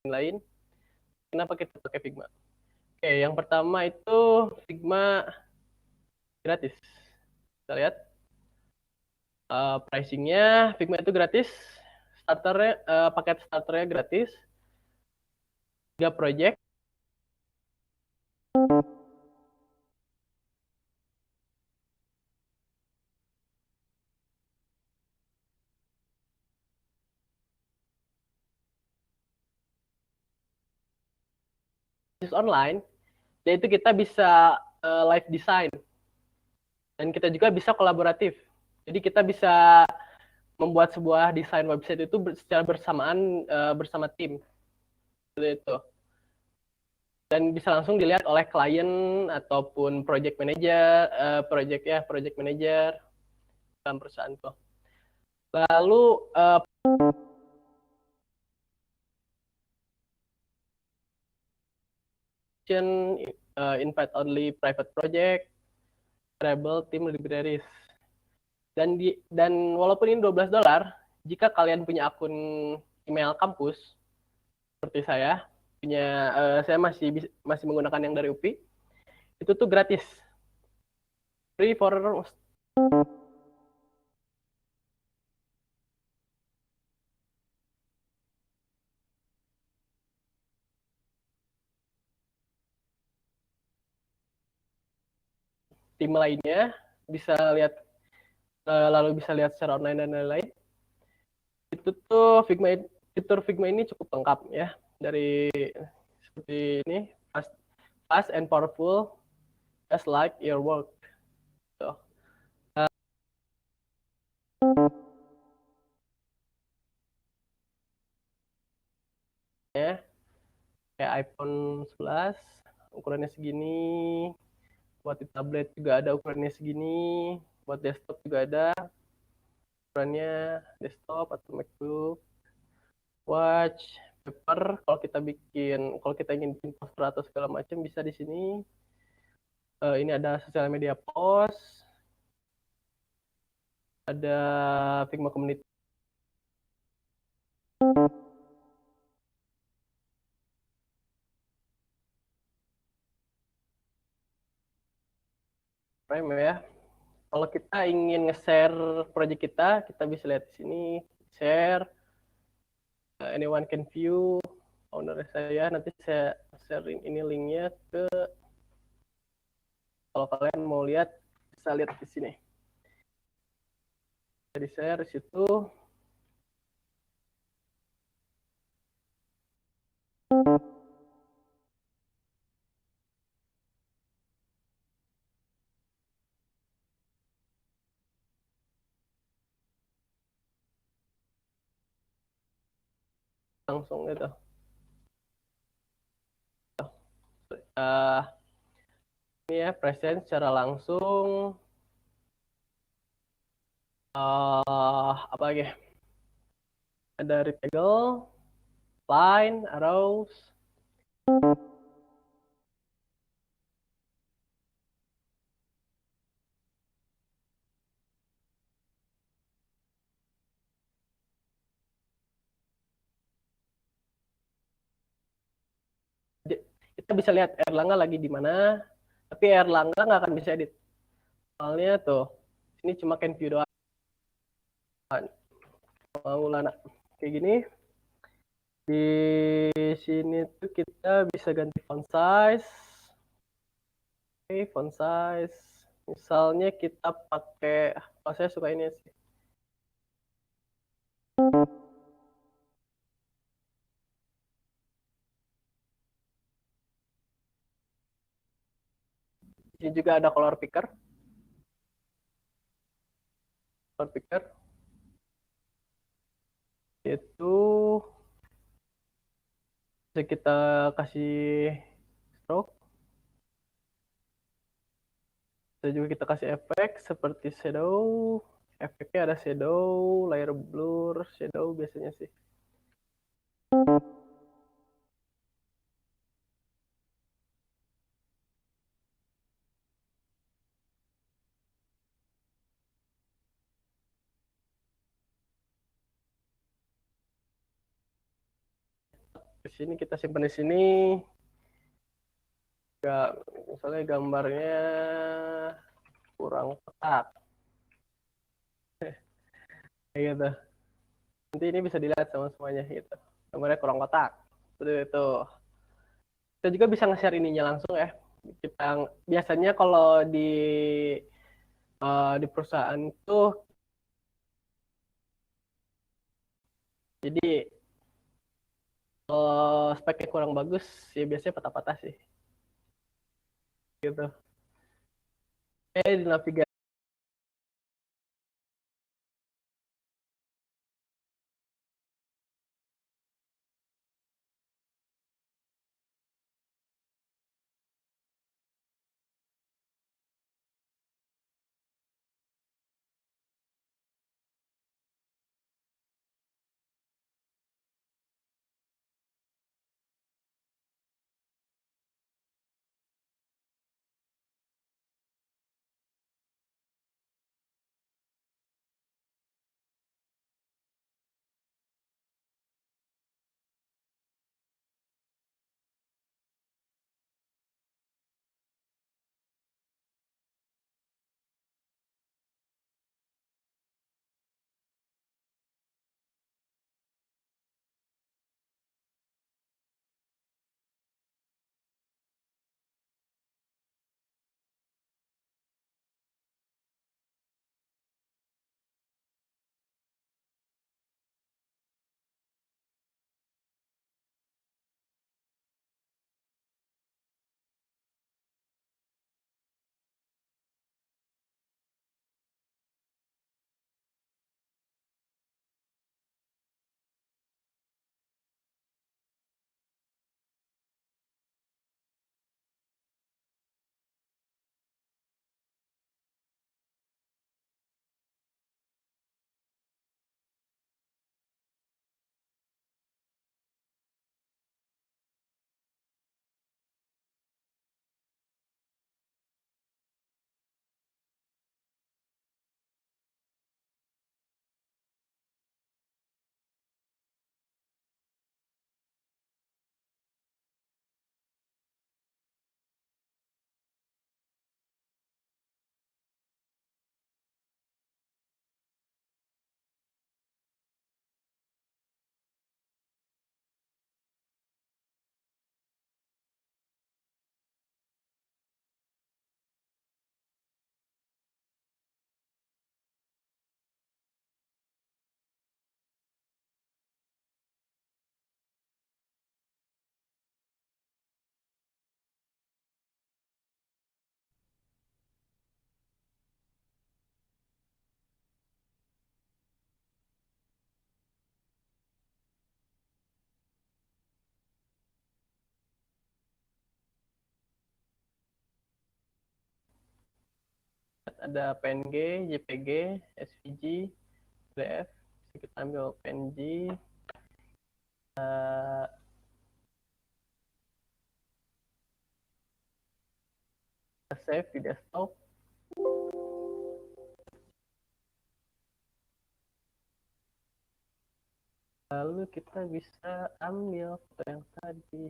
lain. Kenapa kita pakai Figma? Oke, yang pertama itu Figma gratis. Kita lihat pricingnya, Figma itu gratis. Starternya, paket starternya gratis. 3 project. Online, yaitu kita bisa live design dan kita juga bisa kolaboratif. Jadi kita bisa membuat sebuah desain website itu secara bersamaan bersama tim seperti itu. Dan bisa langsung dilihat oleh klien ataupun project manager, project manager dalam perusahaan itu. Lalu invite only private project, Treble Team Libraries. Dan walaupun ini $12, jika kalian punya akun email kampus seperti saya, saya masih menggunakan yang dari UPI, itu tuh gratis. Free for tim lainnya, bisa lihat lalu bisa lihat secara online dan lain-lain. Itu tuh fitur Figma ini cukup lengkap ya, dari seperti ini, fast and powerful, just like your work. So, ya, kayak iPhone 11 ukurannya segini, buat di tablet juga ada ukurannya segini, buat desktop juga ada ukurannya, desktop atau MacBook, watch, paper. Kalau kita ingin bikin poster atau segala macam bisa di sini. Ini ada sosial media post, ada Figma Community. Prime ya. Kalau kita ingin nge-share project kita, kita bisa lihat di sini, share, anyone can view, owner saya, nanti saya sharing ini linknya ke, kalau kalian mau lihat, bisa lihat di sini. Jadi share di situ, langsung gitu. Uh, ini ya, present secara langsung, apa lagi? Ada rectangle, line, arrows, kita bisa lihat Erlangga lagi di mana, tapi Erlangga nggak akan bisa edit. Soalnya tuh, ini cuma can view doang. Mau lana kayak gini. Di sini tuh kita bisa ganti font size. Oke, font size. Misalnya kita pakai, oh saya suka ini sih. Ini juga ada color picker. Color picker itu bisa kita kasih stroke. Bisa juga kita kasih efek seperti shadow. Efeknya ada shadow, layer blur, shadow biasanya sih. sini kita simpan di sini. Nggak, misalnya gambarnya kurang kotak, kayak gitu. Nanti ini bisa dilihat sama semuanya gitu. Gambarnya kurang kotak. Seperti itu. Kita juga bisa nge-share ininya langsung ya. Kita biasanya kalau di perusahaan itu, jadi kalau speknya kurang bagus ya biasanya patah-patah sih gitu. Di navigasi ada PNG, JPG, SVG, PDF. Kita ambil PNG, uh, save di desktop. Lalu kita bisa ambil foto yang tadi.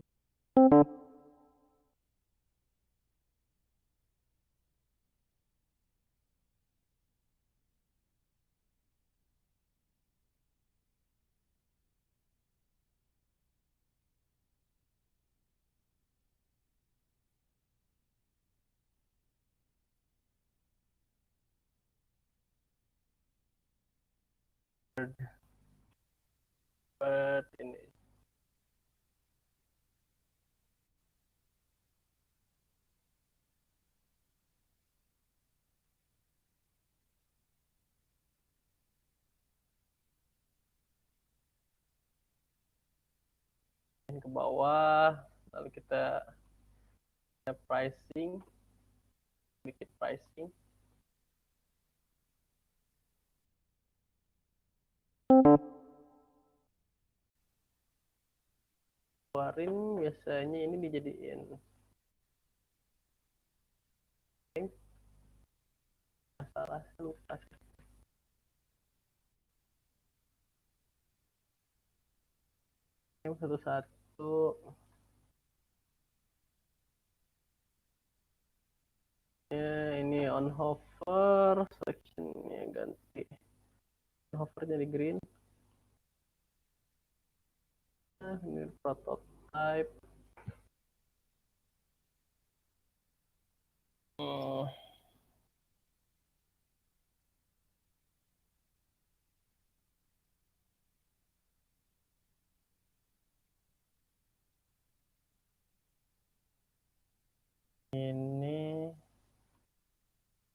Seperti ini. Ke bawah, lalu kita pricing, bikin pricing. Keluarin biasanya ini dijadiin masalah lupa yang satu saat Tuh, ya, ini on hover, selectionnya ganti. Hover jadi green. Nah, ini prototype. Hmm, ini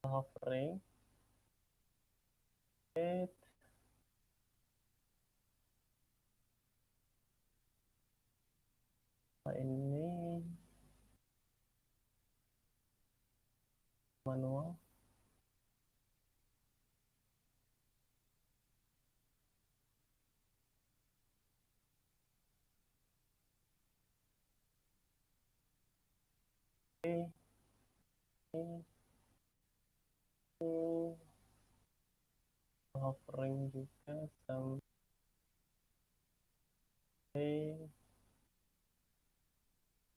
hovering. Oke, ini manual. Oke, ini hovering juga sampai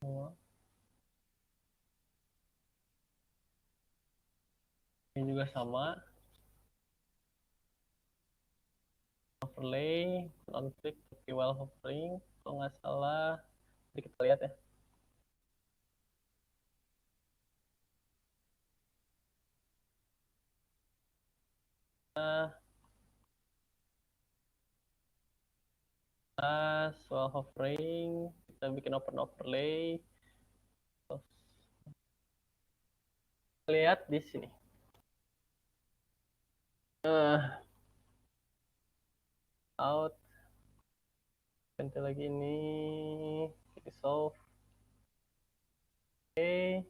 manual. Ini juga sama. Overlay, on click tapi while hovering. Kalau nggak salah, jadi kita lihat ya. Nah, while hovering, kita bikin open overlay. Terus lihat di sini. Nah, out. Ganti lagi ini. Dissolve. Oke.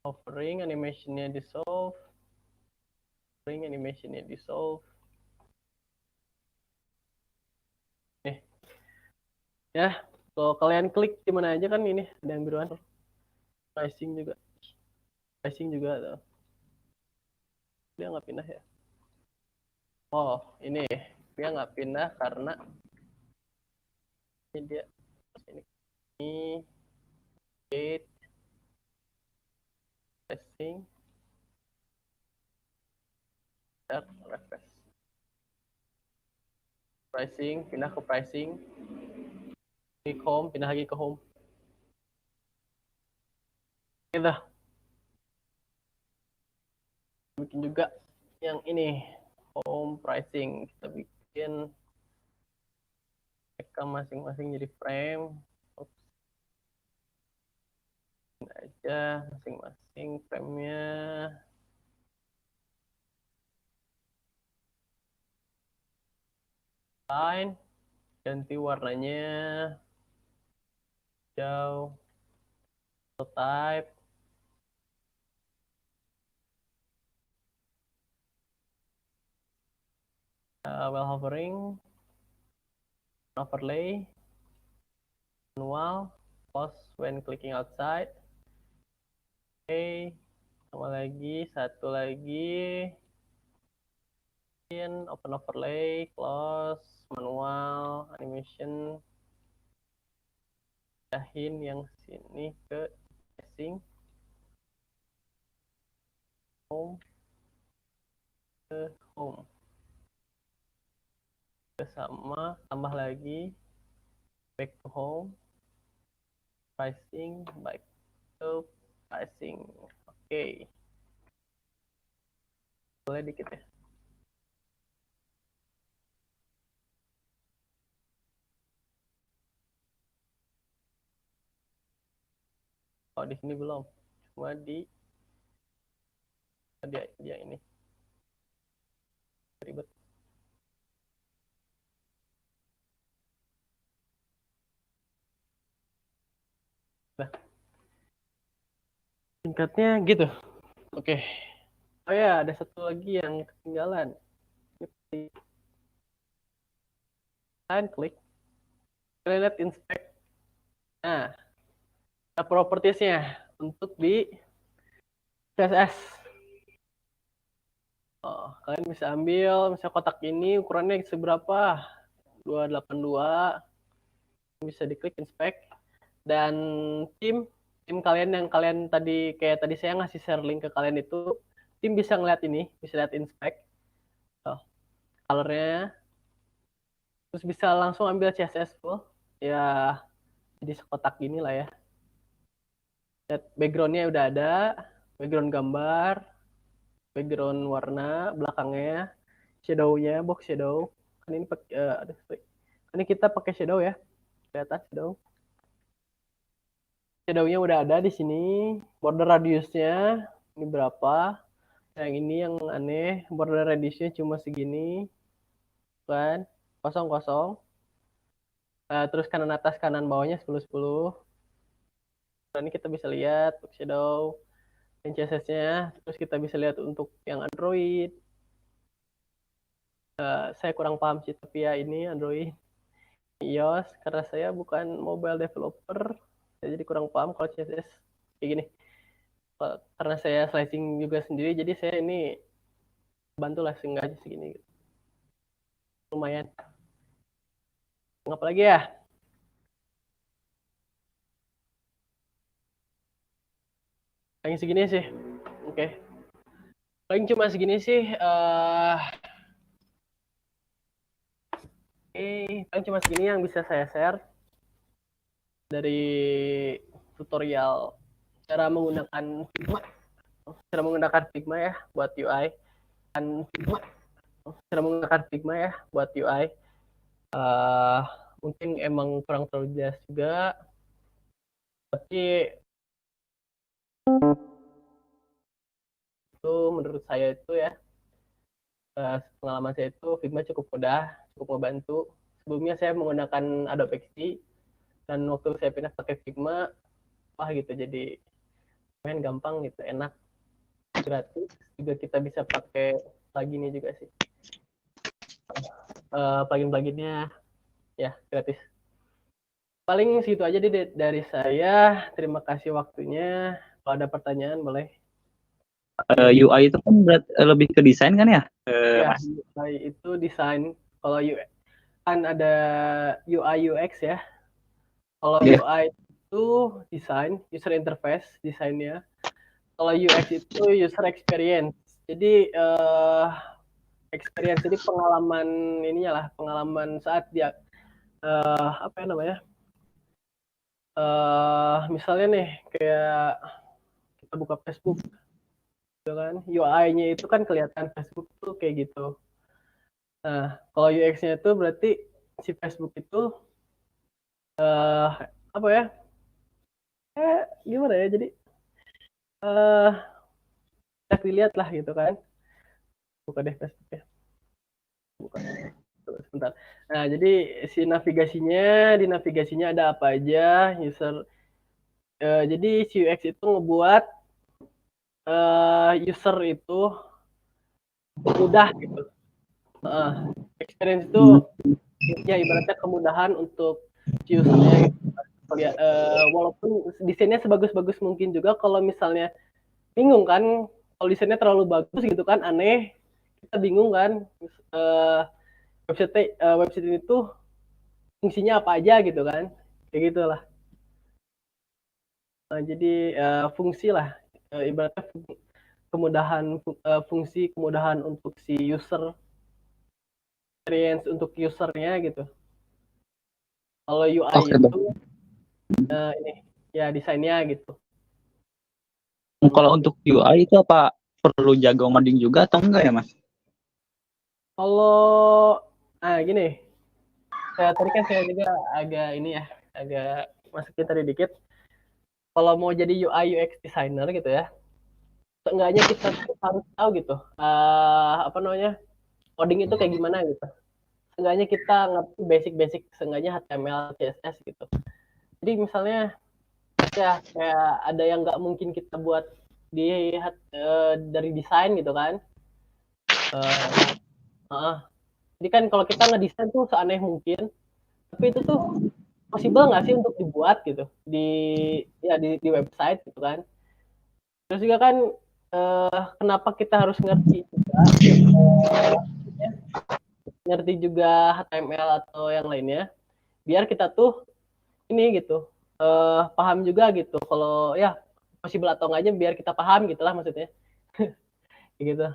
Hovering, animationnya dissolve. Hovering, animationnya dissolve. Nih, ya. Kalau kalian klik di mana aja kan ini ada yang biruan. Pricing juga. Pricing juga tuh. Dia nggak pindah ya. Oh, ini dia nggak pindah karena ini dia ini gate pricing dan refresh. Pricing pindah ke pricing, klik home, pindah lagi ke home. Kita bikin juga yang ini home pricing, kita bikin mereka masing-masing jadi frame. Oops, aja masing-masing frame-nya. Line, ganti warnanya hijau. Type, while hovering, overlay, manual, pause when clicking outside. Oke, sama lagi, satu lagi, open overlay, close, manual, animation, pindahin yang sini ke casing, home, ke home. Sama, tambah lagi, back to home, pricing, back to pricing. Oke, boleh dikit ya. Oh, di sini belum, cuma di dia ini ribet. Nah, singkatnya gitu. Oke. Oh ya, ada satu lagi yang ketinggalan. Kalian klik, kalian lihat inspect. Nah, ada propertiesnya untuk di CSS. Oh, kalian bisa ambil, misalnya kotak ini ukurannya seberapa? 282. bisa diklik inspect, dan tim kalian yang kalian tadi kayak tadi saya ngasih share link ke kalian itu, tim bisa ngeliat ini, bisa lihat inspect colornya, terus bisa langsung ambil CSS full ya, jadi sekotak gini lah ya. Backgroundnya udah ada, background gambar, background warna belakangnya, shadownya, box shadow. Kan ini ini kita pakai shadow ya, kelihatan shadow. Shadownya udah ada di sini, border radiusnya ini berapa. Yang ini yang aneh, border radiusnya cuma segini, kan? Kosong. Terus kanan atas kanan bawahnya 10-10. Nah, ini kita bisa lihat box shadow dan CSS-nya. Terus kita bisa lihat untuk yang Android. Saya kurang paham sih, tapi ya ini Android, iOS, karena saya bukan mobile developer, saya jadi kurang paham kalau CSS kayak gini. Karena saya slicing juga sendiri, jadi saya ini bantulah seenggaknya segini. Lumayan. Apa lagi ya? Paling segini sih. Oke. Paling cuma segini sih. Paling cuma segini yang bisa saya share dari tutorial cara menggunakan Figma ya buat UI. Mungkin emang kurang terlalu jelas juga, tapi itu menurut saya itu ya, pengalaman saya itu Figma cukup mudah, cukup membantu. Sebelumnya saya menggunakan Adobe XD, dan waktu saya pindah pakai Figma, wah gitu, jadi main gampang gitu, enak, gratis juga, kita bisa pakai pluginnya juga sih. Plugin-pluginnya ya gratis. Paling segitu aja deh dari saya. Terima kasih waktunya. Kalau ada pertanyaan boleh. UI itu kan lebih ke desain kan ya? Ya, Mas? UI itu desain. Kalau UI kan ada UI UX ya. Kalau UI itu desain, user interface desainnya. Kalau UX itu user experience. Jadi experience, jadi pengalaman ininya lah, pengalaman saat dia apa ya namanya? Misalnya nih kayak kita buka Facebook, gitu kan? UI-nya itu kan kelihatan Facebook tuh kayak gitu. Nah, kalau UX-nya itu berarti si Facebook itu apa ya? Gimana ya? Jadi bisa dilihat lah gitu kan. Buka deh Facebook ya. Buka. Sebentar. Nah, jadi di navigasinya ada apa aja, jadi si UX itu ngebuat user itu mudah gitu. Experience itu ya ibaratnya kemudahan untuk si usernya gitu. Walaupun desainnya sebagus-bagus mungkin juga, kalau misalnya bingung kan, kalau desainnya terlalu bagus gitu kan, aneh, kita bingung kan, website ini tuh fungsinya apa aja gitu kan, kayak gitulah. Jadi fungsi lah, ibaratnya fungsi kemudahan untuk si user, experience untuk usernya gitu. Kalau UI itu ini ya desainnya gitu. Kalau untuk UI itu apa perlu jago ngoding juga atau enggak ya Mas? Kalau gini, tadi kan saya juga agak ini ya, agak masukin tadi dikit. Kalau mau jadi UI UX designer gitu ya, seenggaknya kita harus tahu gitu, apa namanya, coding itu kayak gimana gitu. Seenggaknya kita ngerti basic-basic, seenggaknya HTML, CSS gitu. Jadi misalnya ya kayak ada yang nggak mungkin kita buat dari desain gitu kan. Jadi kan kalau kita ngedesain tuh seaneh mungkin, tapi itu tuh possible nggak sih untuk dibuat gitu di website gitu kan. Terus juga kan kenapa kita harus ngerti juga HTML atau yang lainnya, biar kita tuh ini gitu, paham juga gitu kalau ya possible atau enggaknya biar kita paham gitulah maksudnya. Gitu.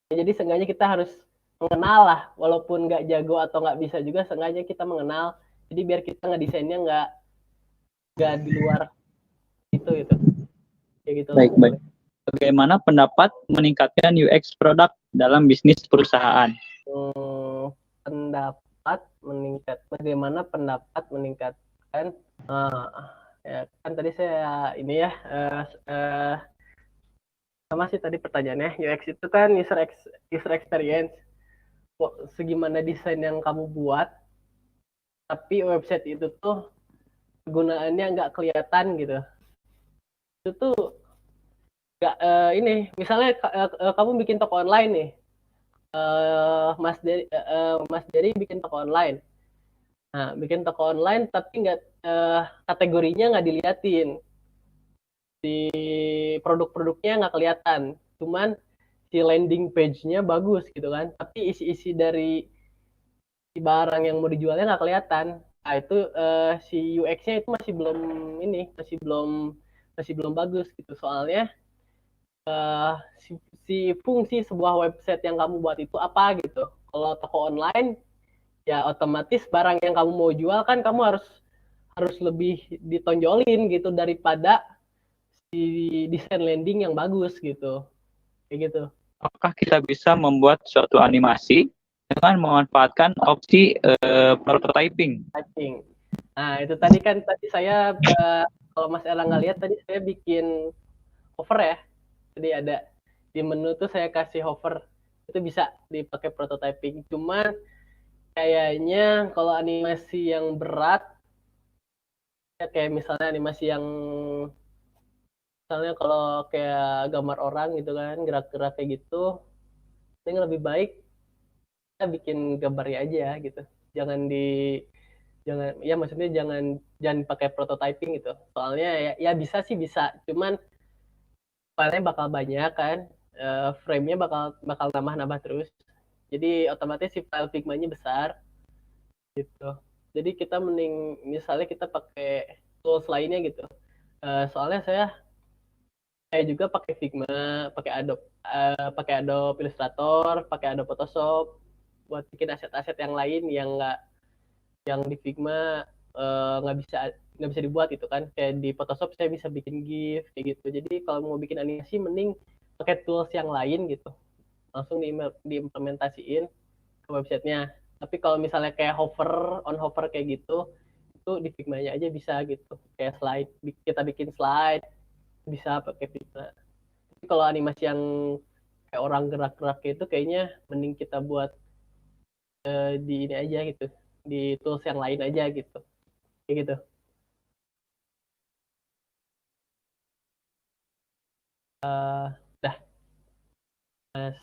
Ya, jadi seenggaknya kita harus mengenal lah, walaupun nggak jago atau nggak bisa juga, seenggaknya kita mengenal. Jadi biar kita ngedesainnya nggak di luar itu gitu. Kayak gitu lah. Baik, baik. Bagaimana pendapat meningkatkan UX produk dalam bisnis perusahaan? Bagaimana pendapat meningkatkan ya kan tadi saya ini ya sama sih tadi pertanyaannya. UX itu kan user experience. Segimana desain yang kamu buat, tapi website itu tuh kegunaannya nggak kelihatan gitu. Itu tuh nggak ini misalnya kamu bikin toko online nih, Mas Dery bikin toko online. Nah, bikin toko online tapi nggak kategorinya nggak diliatin, di produk-produknya nggak kelihatan, cuman si landing page-nya bagus gitu kan, tapi isi-isi dari si barang yang mau dijualnya nggak kelihatan. Nah itu si UX-nya itu masih belum bagus gitu, soalnya si fungsi sebuah website yang kamu buat itu apa gitu. Kalau toko online ya otomatis barang yang kamu mau jual kan kamu harus lebih ditonjolin gitu daripada si desain landing yang bagus gitu, kayak gitu. Apakah kita bisa membuat suatu animasi dengan memanfaatkan opsi prototyping? Typing. Nah itu tadi saya kalau Mas Erlangga lihat tadi saya bikin hover ya, jadi ada di menu tuh saya kasih hover, itu bisa dipakai prototyping. Cuma kayaknya kalau animasi yang berat ya kayak misalnya animasi yang misalnya kalau kayak gambar orang gitu kan, gerak-gerak kayak gitu, ini lebih baik kita bikin gambarnya aja gitu. Jangan di jangan ya maksudnya jangan pakai prototyping gitu. Soalnya ya bisa sih bisa, cuman filenya bakal banyak kan, frame-nya bakal nambah-nambah terus. Jadi otomatis si file Figma-nya besar gitu. Jadi kita mending misalnya kita pakai tools lainnya gitu. Soalnya saya juga pakai Figma, pakai Adobe Illustrator, pakai Adobe Photoshop buat bikin aset-aset yang lain yang nggak yang di Figma nggak bisa dibuat gitu kan. Kayak di Photoshop saya bisa bikin GIF kayak gitu. Jadi kalau mau bikin animasi mending pakai tools yang lain gitu, langsung diimplementasiin ke websitenya. Tapi kalau misalnya kayak hover kayak gitu, itu di Figma-nya aja bisa gitu. Kayak slide, kita bikin slide bisa pakai Figma. Tapi kalau animasi yang kayak orang gerak-gerak itu kayaknya mending kita buat di ini aja gitu, di tools yang lain aja gitu, kayak gitu. Dah, Mas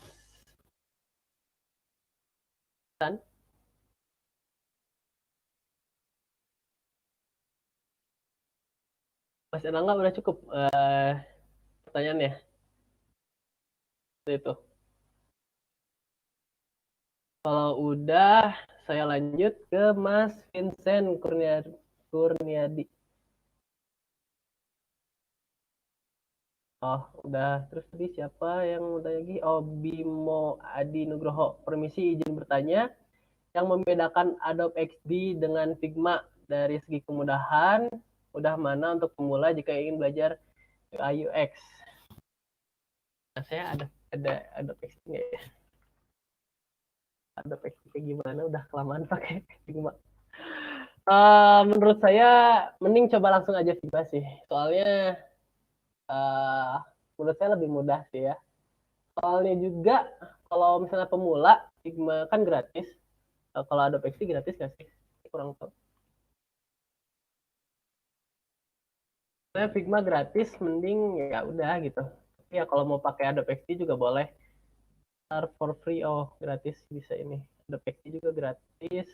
San, Mas Erlangga udah cukup pertanyaannya itu. Kalau udah, saya lanjut ke Mas Vincent Kurniadi. Oh, udah. Terus tadi siapa yang udah lagi? Oh, Bimo Adi Nugroho. Permisi izin bertanya, yang membedakan Adobe XD dengan Figma dari segi kemudahan, mudah mana untuk pemula jika ingin belajar UI UX? Nah, saya ada Adobe XD nggak ya? Adobe XD kayak gimana? Udah kelamaan pakai Figma. Menurut saya mending coba langsung aja Figma sih. Soalnya uh, menurut saya lebih mudah sih ya. Soalnya juga kalau misalnya pemula Figma kan gratis. Kalau Adobe XD gratis nggak sih? Kurang tahu. Saya Figma gratis, mending ya udah gitu. Tapi ya kalau mau pakai Adobe XD juga boleh. Start for free, oh gratis bisa ini. Adobe XD juga gratis.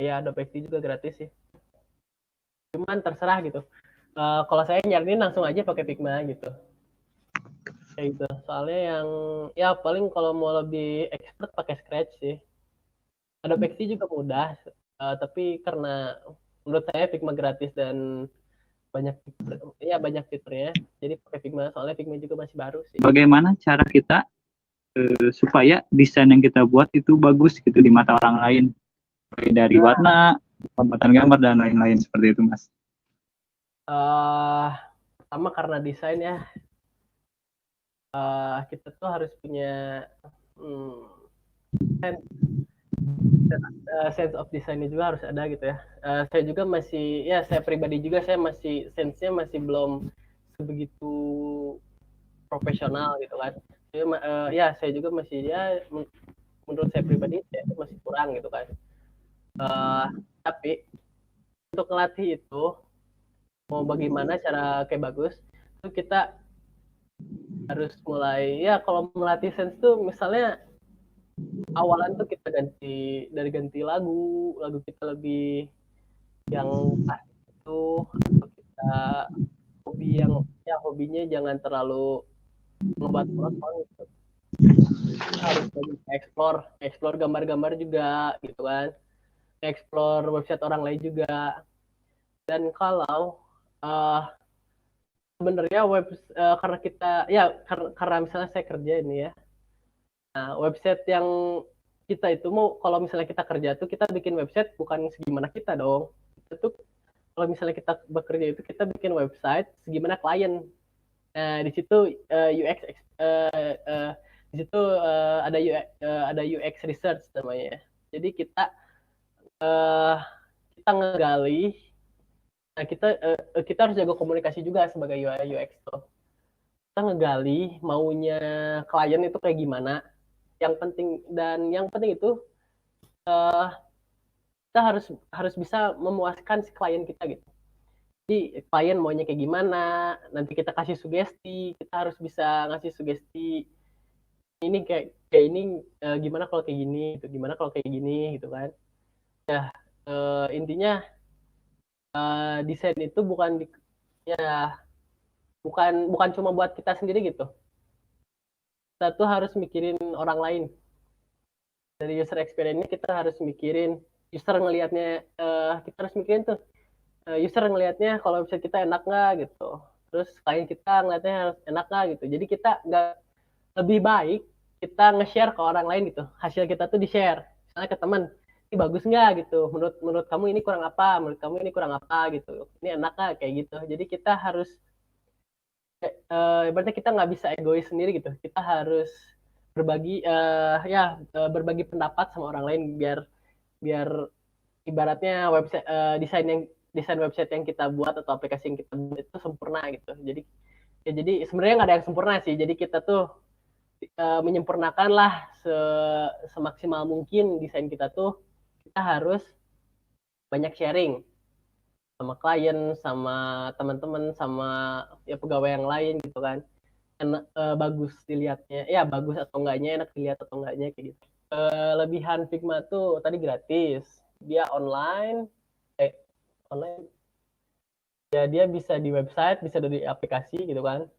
Ya Adobe XD juga gratis sih. Cuman terserah gitu. Kalau saya nyaranin langsung aja pakai Figma gitu. Kayak gitu. Soalnya yang ya paling kalau mau lebih expert pakai Scratch sih. Adobe XD juga mudah. Tapi karena menurut saya Figma gratis dan banyak fiturnya, jadi pakai Figma. Soalnya Figma juga masih baru sih. Bagaimana cara kita supaya desain yang kita buat itu bagus gitu di mata orang lain, dari warna, pembuatan gambar dan lain-lain seperti itu, Mas? Pertama karena desain ya, kita tuh harus punya sense of design juga harus ada gitu ya. Saya juga masih, ya saya pribadi juga saya masih sense-nya masih belum sebegitu profesional gitu kan. Jadi, ya saya juga masih, ya menurut saya pribadi saya masih kurang gitu kan. Tapi untuk ngelatih itu, mau bagaimana cara kayak bagus, itu kita harus mulai, ya kalau melatih sense tuh misalnya awalan tuh kita ganti lagu kita lebih yang pas itu, atau kita hobi yang, ya hobinya jangan terlalu ngebuat monoton gitu. Kita harus banyak explore gambar-gambar juga gitu kan, explore website orang lain juga. Dan kalau sebenarnya karena kita, ya karena misalnya saya kerja ini ya, nah website yang kita itu mau, kalau misalnya kita kerja tuh kita bikin website bukan segimana kita dong. Kita tuh kalau misalnya kita bekerja itu kita bikin website segimana klien. Nah di situ UX di situ ada UX research namanya. Jadi uh, kita ngegali. Nah kita harus jago komunikasi juga sebagai UI UX tuh. Kita ngegali maunya klien itu kayak gimana. Yang penting itu kita harus bisa memuaskan si klien kita gitu. Jadi klien maunya kayak gimana, nanti kita kasih sugesti, kita harus bisa ngasih sugesti ini kayak ini, gimana kalau kayak gini gitu, gimana kalau kayak gini gitu kan. Ya intinya desain itu ya bukan cuma buat kita sendiri gitu. Kita tuh harus mikirin orang lain. Dari user experience-nya kita harus mikirin user ngelihatnya, kita harus mikirin tuh user ngelihatnya kalau bisa kita enak nggak gitu. Terus klien kita ngelihatnya harus enak nggak gitu. Jadi kita nggak, lebih baik kita nge-share ke orang lain gitu. Hasil kita tuh di-share. Misalnya ke teman, ini bagus nggak gitu. Menurut kamu ini kurang apa? Menurut kamu ini kurang apa gitu. Ini enak nggak kayak gitu. Jadi kita harus, ibaratnya kita nggak bisa egois sendiri gitu. Kita harus berbagi pendapat sama orang lain biar biar ibaratnya website, desain website yang kita buat atau aplikasi yang kita buat itu sempurna gitu. Jadi sebenarnya nggak ada yang sempurna sih. Jadi kita tuh menyempurnakan lah semaksimal mungkin desain kita tuh. Kita harus banyak sharing sama klien, sama teman-teman, sama ya pegawai yang lain gitu kan. Bagus dilihatnya, ya bagus atau enggaknya, enak dilihat atau enggaknya kayak gitu. Lebihan Figma tuh tadi gratis, dia online, online, ya dia bisa di website, bisa dari aplikasi gitu kan.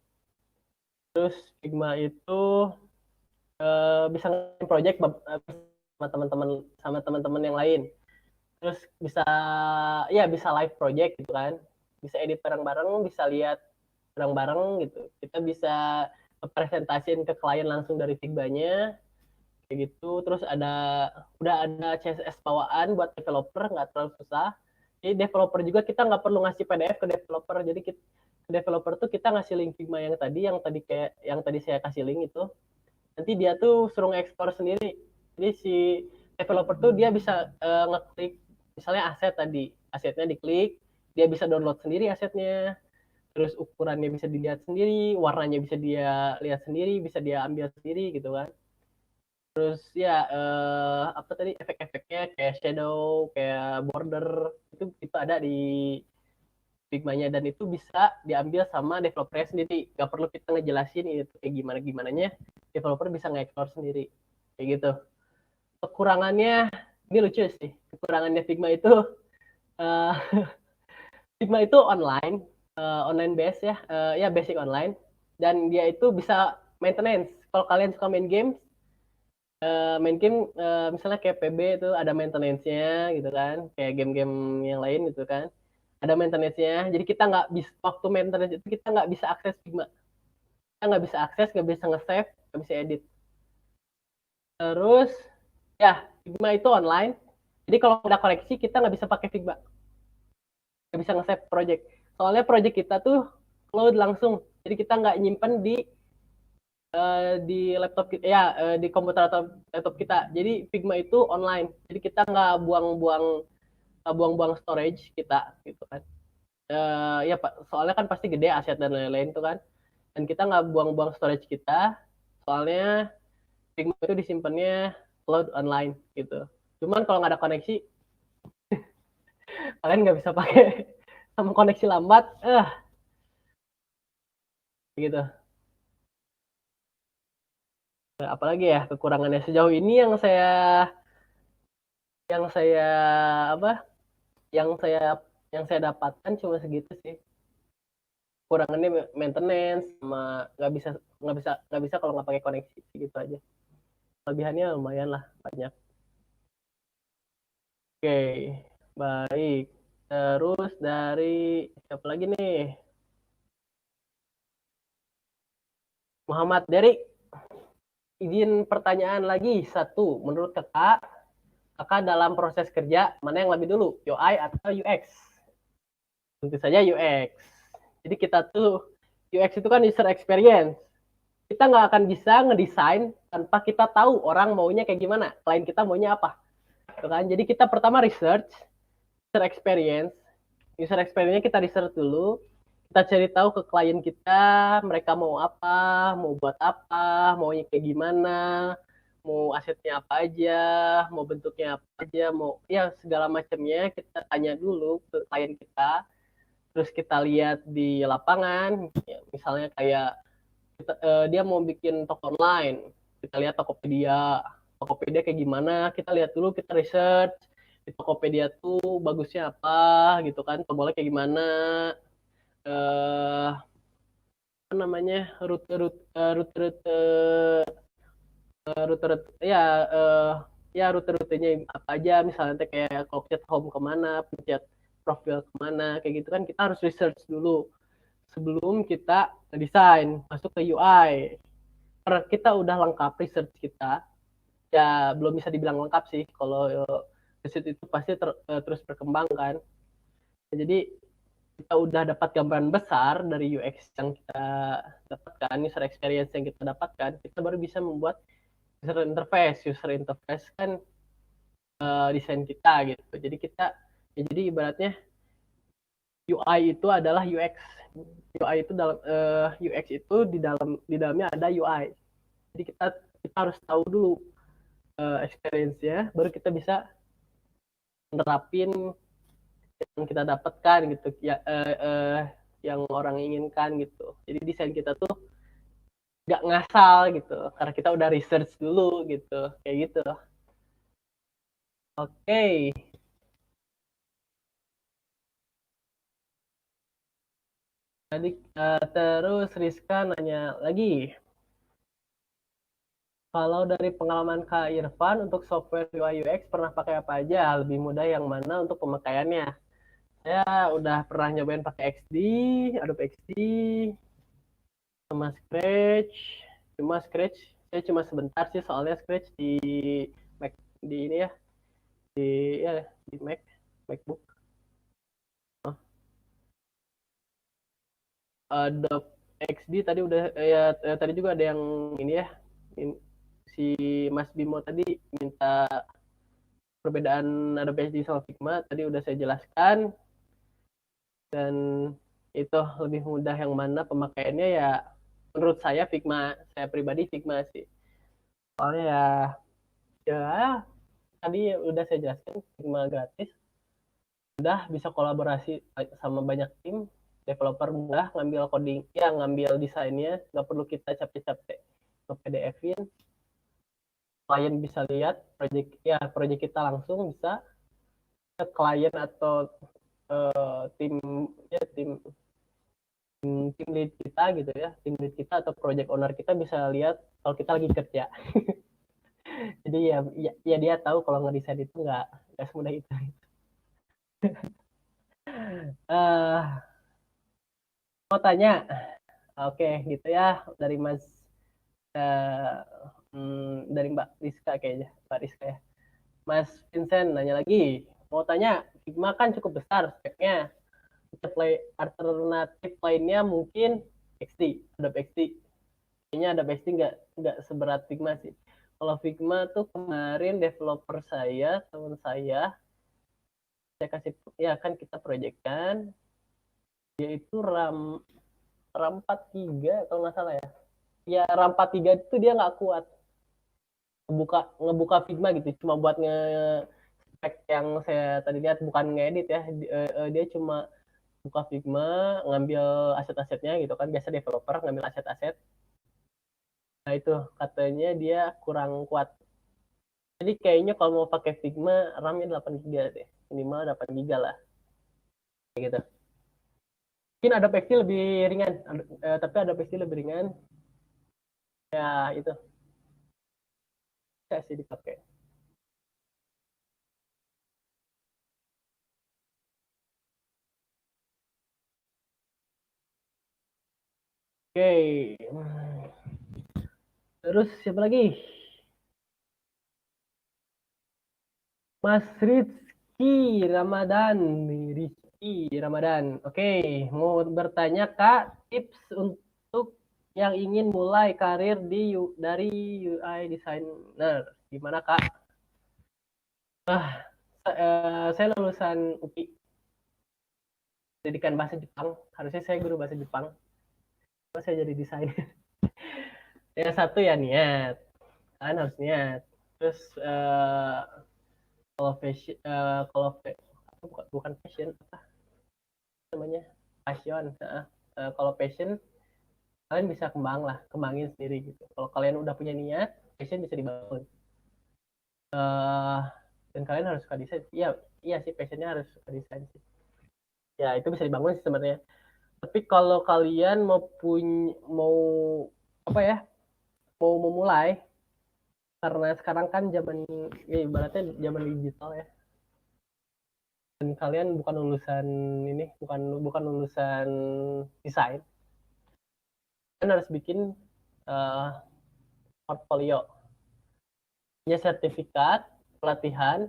Terus Figma itu bisa project sama teman-teman yang lain. Terus bisa live project gitu kan, bisa edit bareng-bareng, bisa lihat bareng-bareng gitu. Kita bisa presentasiin ke klien langsung dari Figma-nya kayak gitu. Terus udah ada CSS bawaan buat developer, nggak terlalu susah. Jadi developer juga kita nggak perlu ngasih PDF ke developer. Jadi ke developer tuh kita ngasih link Figma yang tadi saya kasih link itu. Nanti dia tuh suruh nge-explore sendiri. Jadi si developer tuh dia bisa ngeklik misalnya asetnya diklik, dia bisa download sendiri asetnya, terus ukurannya bisa dilihat sendiri, warnanya bisa dia lihat sendiri, bisa dia ambil sendiri gitu kan. Terus ya apa tadi, efek-efeknya kayak shadow, kayak border, itu ada di Figma-nya, dan itu bisa diambil sama developernya sendiri. Gak perlu kita ngejelasin itu kayak gimana-gimananya, developer bisa nge-explore sendiri. Kayak gitu. Kekurangannya, ini lucu sih. Kekurangannya Figma itu, uh, Figma itu online base ya, ya basic online. Dan dia itu bisa maintenance. Kalau kalian suka main game, main game misalnya kayak PB itu ada maintenance-nya gitu kan, kayak game-game yang lain gitu kan, ada maintenance-nya. Jadi kita nggak bisa waktu maintenance itu kita nggak bisa akses Figma, kita nggak bisa akses, nggak bisa nge-save, nggak bisa edit. Terus ya Figma itu online. Jadi kalau ada koleksi kita nggak bisa pakai Figma, nggak bisa nge-save project. Soalnya project kita tuh load langsung. Jadi kita nggak nyimpen di laptop kita ya, di komputer atau laptop kita. Jadi Figma itu online. Jadi kita nggak buang-buang storage kita gitu kan. Ya Pak, soalnya kan pasti gede aset dan lain-lain tuh kan. Dan kita nggak buang-buang storage kita. Soalnya Figma itu disimpannya cloud online gitu. Cuman kalau nggak ada koneksi, kalian nggak bisa pakai sama koneksi lambat, gitu. Apalagi ya kekurangannya sejauh ini yang saya apa yang saya yang saya dapatkan cuma segitu sih. Kurangannya maintenance sama nggak bisa kalau nggak pakai koneksi gitu aja. Kelebihannya lumayan lah banyak. Oke, baik. Terus dari siapa lagi nih? Muhammad Derik, izin pertanyaan lagi satu. Menurut kakak dalam proses kerja mana yang lebih dulu, UI atau UX? Tentu saja UX. Jadi kita tuh UX itu kan user experience. Kita nggak akan bisa ngedesain tanpa kita tahu orang maunya kayak gimana, klien kita maunya apa. Gitu kan? Jadi kita pertama research user experience. User experience-nya kita research dulu. Kita cari tahu ke klien kita, mereka mau apa, mau buat apa, maunya kayak gimana, mau asetnya apa aja, mau bentuknya apa aja, mau ya segala macamnya kita tanya dulu ke klien kita. Terus kita lihat di lapangan, ya, misalnya kayak dia mau bikin toko online, kita lihat Tokopedia kayak gimana, kita lihat dulu, kita research di Tokopedia tuh bagusnya apa gitu kan, tombolnya kayak gimana, eh apa namanya, rute-rute ya, ya rute-rutenya apa aja, misalnya kayak kalau pencet home kemana, pencet profil kemana, kayak gitu kan kita harus research dulu sebelum kita desain masuk ke UI. Karena kita udah lengkap research kita, ya belum bisa dibilang lengkap sih kalau research itu pasti terus berkembang kan. Jadi kita udah dapat gambaran besar dari UX yang kita dapatkan, user experience yang kita dapatkan, kita baru bisa membuat user interface. User interface kan desain kita gitu. Jadi jadi ibaratnya UI itu adalah UX. UI itu dalam UX itu di dalamnya ada UI. Jadi kita harus tahu dulu experience-nya, baru kita bisa nerapin yang kita dapatkan gitu ya, yang orang inginkan gitu. Jadi desain kita tuh nggak ngasal gitu, karena kita udah research dulu gitu, kayak gitu. Oke, tadi terus Rizka nanya lagi, kalau dari pengalaman Kak Irfan untuk software UI UX pernah pakai apa aja? Lebih mudah yang mana untuk pemakaiannya? Saya udah pernah nyobain pakai XD, Adobe XD, sama Scratch. Scratch saya cuma sebentar sih, soalnya Scratch di Mac, di ini ya, di ya di MacBook. Adobe XD tadi udah ya, tadi juga ada yang ini ya, si Mas Bimo tadi minta perbedaan Adobe XD sama Figma, tadi udah saya jelaskan. Dan itu lebih mudah yang mana pemakaiannya, ya menurut saya Figma, saya pribadi Figma sih. Soalnya ya tadi udah saya jelaskan, Figma gratis, udah bisa kolaborasi sama banyak tim, developer mudah ngambil coding, ya ngambil desainnya, nggak perlu kita capek-capek ke PDF-in, klien bisa lihat project kita langsung, bisa ke klien atau tim ya tim lead kita gitu ya, tim lead kita atau project owner kita bisa lihat kalau kita lagi kerja. Jadi ya dia tahu kalau ngedesain itu nggak semudah itu. Mau tanya, oke gitu ya dari Mas uh, dari Mbak Rizka kayaknya, Mbak Rizka ya. Mas Vincent nanya lagi, mau tanya, Figma kan cukup besar speknya. Alternatif lainnya mungkin XD, Adobe XD. Kayaknya Adobe XD nggak seberat Figma sih. Kalau Figma tuh kemarin developer saya, teman saya kasih ya kan kita proyekkan, dia itu RAM 43 kalau nggak salah ya. Ya RAM 43 itu dia nggak kuat ngebuka Figma gitu, cuma buat spek yang saya tadi lihat, bukan ngedit ya, dia cuma buka Figma, ngambil aset-asetnya gitu kan, biasa developer ngambil aset-aset. Nah itu katanya dia kurang kuat. Jadi kayaknya kalau mau pakai Figma RAM-nya 8 GB deh, minimal 8 GB lah. Kayak gitu. Mungkin Adobe XD lebih ringan, tapi Adobe XD lebih ringan. Ya itu saya sih dipakai. Oke. Terus siapa lagi? Mas Rizky Ramadan. Rizky Ramadan. Oke, mau bertanya Kak, tips untuk yang ingin mulai karir dari UI designer. Gimana Kak? Saya lulusan UPI, pendidikan bahasa Jepang. Harusnya saya guru bahasa Jepang. Terus saya jadi desain. Yang satu ya niat, kan harus niat. Terus kalau fashion, bukan fashion, apa namanya? Passion. Kalau passion kalian bisa kembangin sendiri gitu. Kalau kalian udah punya niat, passion bisa dibangun. Dan kalian harus suka desain. Iya sih, passionnya harus suka desain sih. Ya itu bisa dibangun sih sebenarnya. Tapi kalau kalian mau apa ya, mau memulai, karena sekarang kan zaman ya ibaratnya zaman digital ya, dan kalian bukan lulusan ini, bukan lulusan desain, kalian harus bikin uh, portfolio, punya sertifikat pelatihan,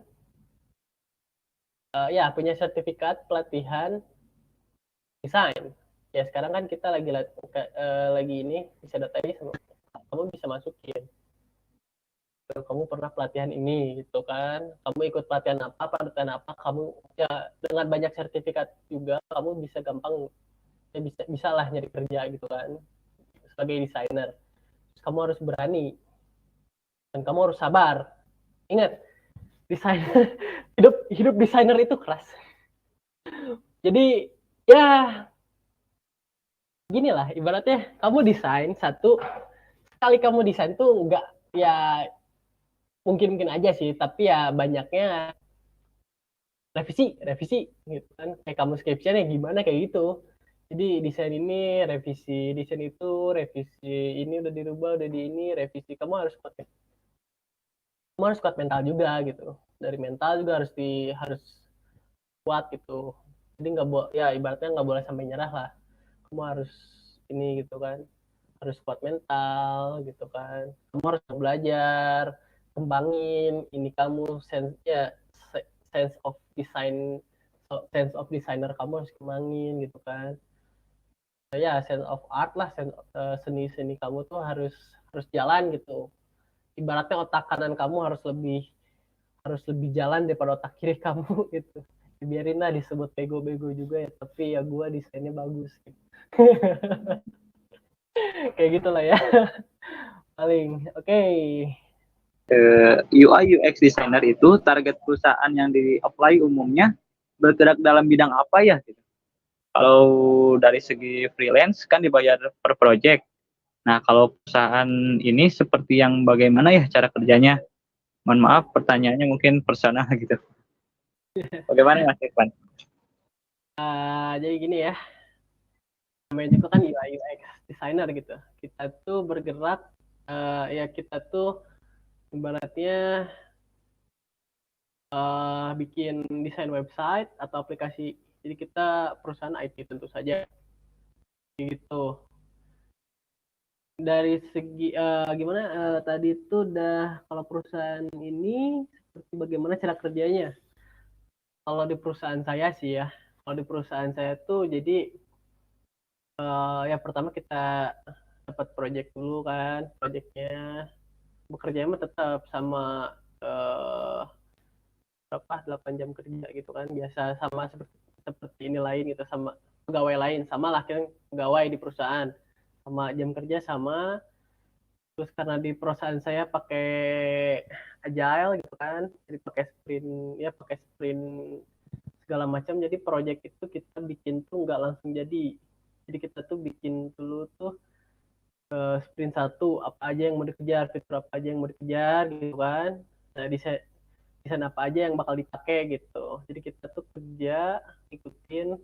punya sertifikat pelatihan desain. Ya sekarang kan kita lagi ini bisa database, kamu bisa masukin kamu pernah pelatihan ini gitu kan, kamu ikut pelatihan apa, kamu ya dengan banyak sertifikat juga kamu bisa gampang, ya bisa lah nyari kerja gitu kan sebagai desainer. Kamu harus berani dan kamu harus sabar. Ingat, desainer hidup desainer itu keras. Jadi ya gini lah, ibaratnya kamu desain satu kali, kamu desain tuh enggak, ya mungkin aja sih, tapi ya banyaknya revisi gitu kan, kayak kamu skripsian ya gimana kayak gitu. Jadi desain ini revisi, desain itu revisi, ini udah dirubah, udah di ini revisi. Kamu harus kuat mental juga gitu, dari mental juga harus kuat gitu. Jadi nggak boleh, ya ibaratnya nggak boleh sampai nyerah lah. Kamu harus ini gitu kan, harus kuat mental gitu kan. Kamu harus belajar, kembangin ini kamu, sense of design, sense of designer kamu harus kembangin gitu kan. Ya sense of art lah, seni kamu tuh harus jalan gitu. Ibaratnya otak kanan kamu harus lebih jalan daripada otak kiri kamu gitu. Biarin lah disebut bego-bego juga ya, tapi ya gue desainnya bagus gitu. Kayak gitulah ya paling. Oke. UI UX designer itu target perusahaan yang di-apply umumnya bergerak dalam bidang apa ya gitu. Kalau dari segi freelance kan dibayar per project. Nah, kalau perusahaan ini seperti yang bagaimana ya cara kerjanya? Mohon maaf pertanyaannya mungkin personal gitu. Bagaimana Mas Irfan? Jadi gini ya, namanya juga kan UI UX designer gitu. Kita tuh bergerak, ya kita tuh Ibaratnya bikin desain website atau aplikasi. Jadi kita perusahaan IT tentu saja gitu. Dari segi gimana tadi itu udah kalau perusahaan ini seperti bagaimana cara kerjanya. Kalau di perusahaan saya sih ya, kalau di perusahaan saya tuh jadi ya pertama kita dapat project dulu kan, projectnya bekerja mah tetap sama berapa 8 jam kerja gitu kan, biasa sama seperti seperti ini lain gitu, sama pegawai lain sama lah kan, pegawai di perusahaan sama jam kerja sama. Terus karena di perusahaan saya pakai agile gitu kan, jadi pakai sprint, ya pakai sprint segala macam, jadi project itu kita bikin tuh nggak langsung jadi kita tuh bikin dulu tuh sprint satu apa aja yang mau dikejar, fitur apa aja yang mau dikejar gitu kan. Nah desain apa aja yang bakal dipakai gitu, jadi kita tuh kerja ikutin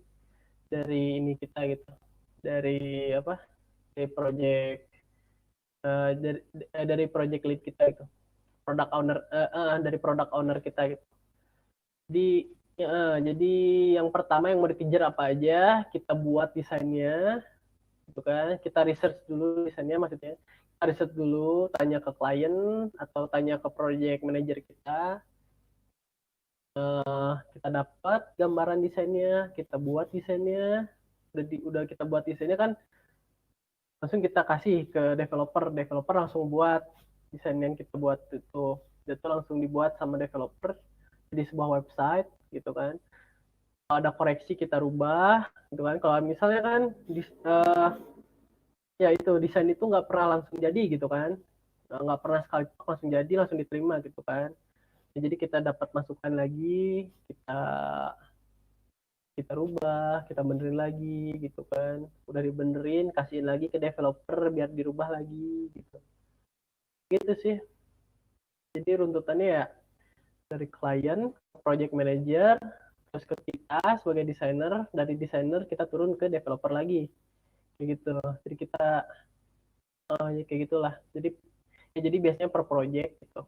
dari ini kita gitu, dari apa, dari project dari project lead kita gitu, product owner dari product owner kita gitu. Jadi yang pertama yang mau dikejar apa aja kita buat desainnya gitu kan, kita research dulu desainnya, maksudnya kita research dulu, tanya ke klien atau tanya ke project manager kita. Kita dapat gambaran desainnya, kita buat desainnya, udah kita buat desainnya kan, langsung kita kasih ke developer langsung buat desain yang kita buat itu langsung dibuat sama developer di sebuah website gitu kan. Kalau ada koreksi kita rubah gitu kan, kalau misalnya kan ya itu desain itu nggak pernah langsung jadi gitu kan, nggak pernah sekali langsung jadi langsung diterima gitu kan. Ya, jadi kita dapat masukan lagi, kita rubah, kita benerin lagi gitu kan. Udah dibenerin, kasihin lagi ke developer biar dirubah lagi gitu. Gitu sih. Jadi runtutannya ya dari klien, project manager, terus ke kita sebagai desainer, dari desainer kita turun ke developer lagi. Kayak gitu. Jadi kita ya kayak gitulah. Jadi biasanya per project gitu.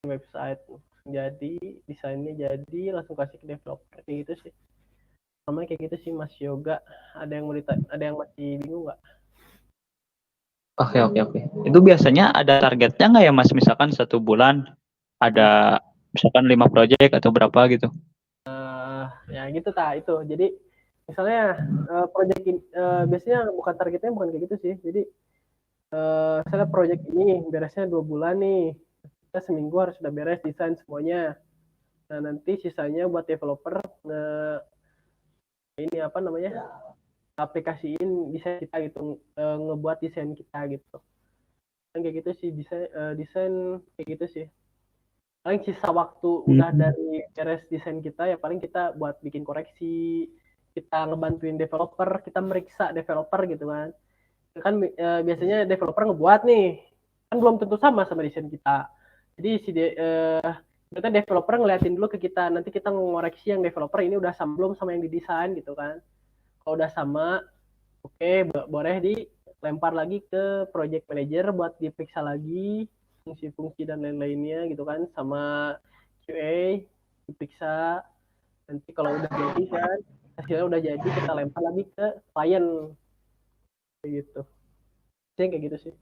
Website jadi, desainnya jadi, langsung kasih ke developer kayak gitu sih. Sama kayak gitu sih Mas Yoga. Ada yang masih bingung nggak? Oke, oke, oke. Itu biasanya ada targetnya nggak ya, Mas? Misalkan 1 bulan ada misalkan 5 proyek atau berapa gitu? Ya gitu itu. Jadi misalnya project ini biasanya bukan targetnya, bukan kayak gitu sih. Jadi misalnya project ini beresnya 2 bulan nih, kita seminggu harus udah beres desain semuanya. Nah nanti sisanya buat developer ini apa namanya, aplikasiin desain kita gitu, ngebuat desain kita gitu. Kan kayak gitu sih, desain kayak gitu sih. Paling sisa waktu udah dari beres desain kita ya paling kita buat bikin koreksi, kita ngebantuin developer, kita meriksa developer gitu kan. Kan biasanya developer ngebuat nih, kan belum tentu sama desain kita. Jadi kita developer ngeliatin dulu ke kita, nanti kita ngoreksi yang developer ini udah sama belum sama yang didesain gitu kan. Kalau udah sama, oke, boleh dilempar lagi ke project manager buat diperiksa lagi fungsi-fungsi dan lain-lainnya gitu kan, sama QA diperiksa. Nanti kalau udah jadi kan, hasilnya udah jadi, kita lempar lagi ke klien kayak gitu. Kayak gitu sih.